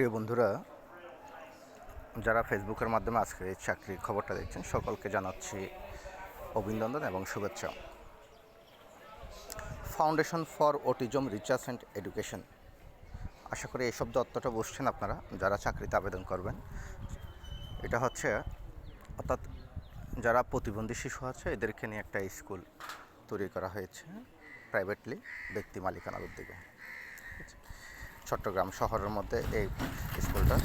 প্রিয় বন্ধুরা, যারা ফেসবুকের মাধ্যমে আজকে এই চাকরির খবরটা দেখছেন সকলকে জানাচ্ছি অভিনন্দন এবং শুভেচ্ছা। Foundation for autism research and education, আশা করি এই শব্দ অর্থটা বুঝছেন আপনারা যারা চাকরিতে আবেদন করবেন। এটা হচ্ছে অর্থাৎ যারা প্রতিবন্ধী শিশু আছে এদেরকে নিয়ে একটা স্কুল তৈরি করা হয়েছে প্রাইভেটলি, ব্যক্তি মালিকানার উদ্যোগে। চট্টগ্রাম শহরের মধ্যে এই স্কুলটা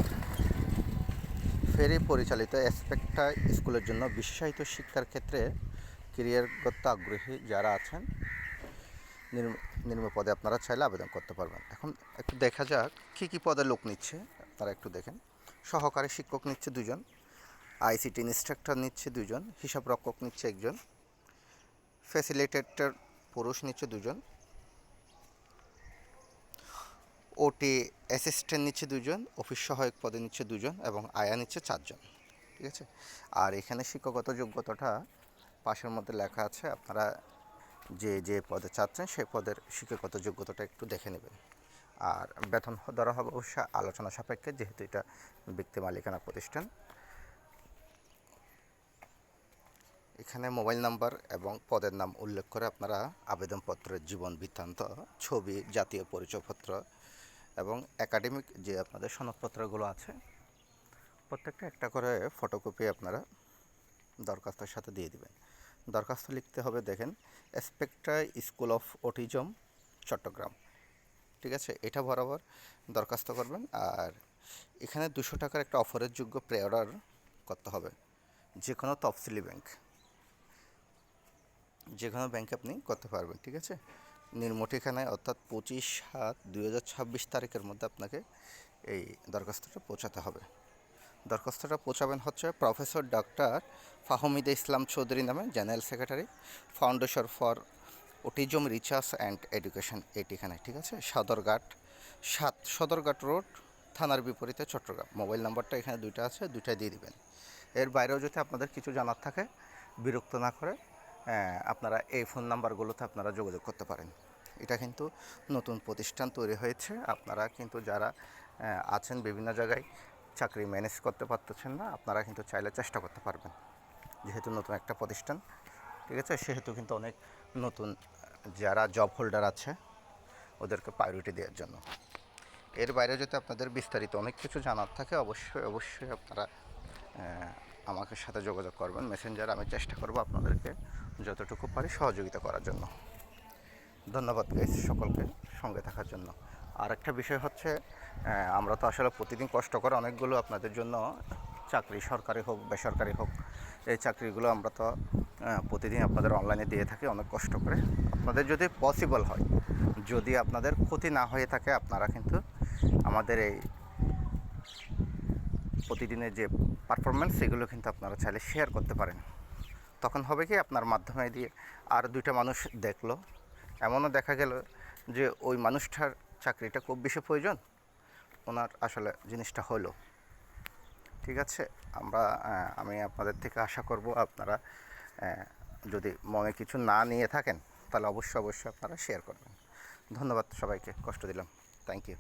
ফেরি পরিচালিত অ্যাসপেক্টা স্কুলের জন্য বিশেষায়িত শিক্ষার ক্ষেত্রে ক্যারিয়ারগত আগ্রহী যারা আছেন নিম্ন পদে আপনারা চাইলে আবেদন করতে পারবেন। এখন একটু দেখা যাক কী পদে লোক নিচ্ছে, তারা একটু দেখেন। সহকারী শিক্ষক নিচ্ছে 2 জন, আইসিটি ইনস্ট্রাক্টর নিচ্ছে 2 জন, হিসাব রক্ষক নিচ্ছে 1 জন, ফ্যাসিলিটেটর পুরুষ নিচ্ছে 2 জন, ওটি অ্যাসিস্ট্যান্ট নিচ্ছে 2 জন, অফিস সহায়ক পদে নিচ্ছে 2 জন এবং আয়া নিচ্ছে 4 জন। ঠিক আছে। আর এখানে শিক্ষাগত যোগ্যতাটা পাশের মধ্যে লেখা আছে, আপনারা যে পদে চাচ্ছেন সেই পদের শিক্ষাগত যোগ্যতাটা একটু দেখে নেবেন। আর বেতন ধরা হবে অবশ্য আলোচনা সাপেক্ষে, যেহেতু এটা ব্যক্তি মালিকানা প্রতিষ্ঠান। এখানে মোবাইল নাম্বার এবং পদের নাম উল্লেখ করে আপনারা আবেদনপত্রের জীবন বৃত্তান্ত, ছবি, জাতীয় পরিচয়পত্র এবং একাডেমিক যে আপনাদের সনদপত্রগুলো আছে প্রত্যেকটা একটা করে ফটোকপি আপনারা দরখাস্তের সাথে দিয়ে দিবেন। দরখাস্ত লিখতে হবে, দেখেন, অ্যাসপেক্টা স্কুল অফ অটিজম চট্টগ্রাম। ঠিক আছে, এটা বরাবর দরখাস্ত করবেন। আর এখানে 200 টাকার একটা অফারের যোগ্য প্রে অর্ডার করতে হবে, যে কোনো তফসিলি ব্যাংক, যে কোনো ব্যাংকে আপনি করতে পারবেন। ঠিক আছে, নিম্ন ঠিকানায় অর্থাৎ 25/7/2026 তারিখের মধ্যে আপনাকে এই দরখাস্তটা পৌঁছাতে হবে। দরখাস্তটা পৌঁছাবেন হচ্ছে প্রফেসর ডক্টর ফাহমিদা ইসলাম চৌধুরী নামে, general secretary, foundation for autism research and education, এই ঠিকানায়। ঠিক আছে, সদরঘাট রোড, থানার বিপরীতে, চট্টগ্রাম। মোবাইল নাম্বারটা এখানে 2টা আছে, 2টাই দিয়ে দিবেন। এর বাইরেও যদি আপনাদের কিছু জানার থাকে, বিরক্ত না করে আপনারা এই ফোন নাম্বারগুলোতে আপনারা যোগাযোগ করতে পারেন। এটা কিন্তু নতুন প্রতিষ্ঠান তৈরি হয়েছে, আপনারা কিন্তু যারা আছেন বিভিন্ন জায়গায় চাকরি ম্যানেজ করতে পারতেছেন না, আপনারা কিন্তু চাইলে চেষ্টা করতে পারবেন। যেহেতু নতুন একটা প্রতিষ্ঠান, ঠিক আছে, সেহেতু কিন্তু অনেক নতুন যারা জব হোল্ডার আছে ওদেরকে প্রায়োরিটি দেওয়ার জন্য। এর বাইরে যদি আপনাদের বিস্তারিত অনেক কিছু জানার থাকে, অবশ্যই আপনারা আমাকে সাথে যোগাযোগ করবেন মেসেঞ্জার। আমি চেষ্টা করব আপনাদেরকে যতটুকু পারি সহযোগিতা করার জন্য। ধন্যবাদ গাইস সকলকে সঙ্গে থাকার জন্য। আর একটা বিষয় হচ্ছে, আমরা তো আসলে প্রতিদিন কষ্ট করে অনেকগুলো আপনাদের জন্য চাকরি, সরকারি হোক বেসরকারি হোক, এই চাকরিগুলো আমরা তো প্রতিদিন আপনাদের অনলাইনে দিয়ে থাকি অনেক কষ্ট করে। আপনাদের যদি পসিবল হয়, যদি আপনাদের ক্ষতি না হয়ে থাকে, আপনারা কিন্তু আমাদের এই প্রতিদিনের যে পারফরমেন্স সেগুলো কিন্তু আপনারা চাইলে শেয়ার করতে পারেন। তখন হবে কি, আপনার মাধ্যমে দিয়ে আর 2টা মানুষ দেখলো, এমনও দেখা গেল যে ওই মানুষটার চাকরিটা খুব বেশি প্রয়োজন, ওনার আসলে জিনিসটা হলো। ঠিক আছে, আমি আপনাদের থেকে আশা করব আপনারা যদি মনে কিছু না নিয়ে থাকেন তাহলে অবশ্যই আপনারা শেয়ার করবেন। ধন্যবাদ সবাইকে, কষ্ট দিলাম। Thank you.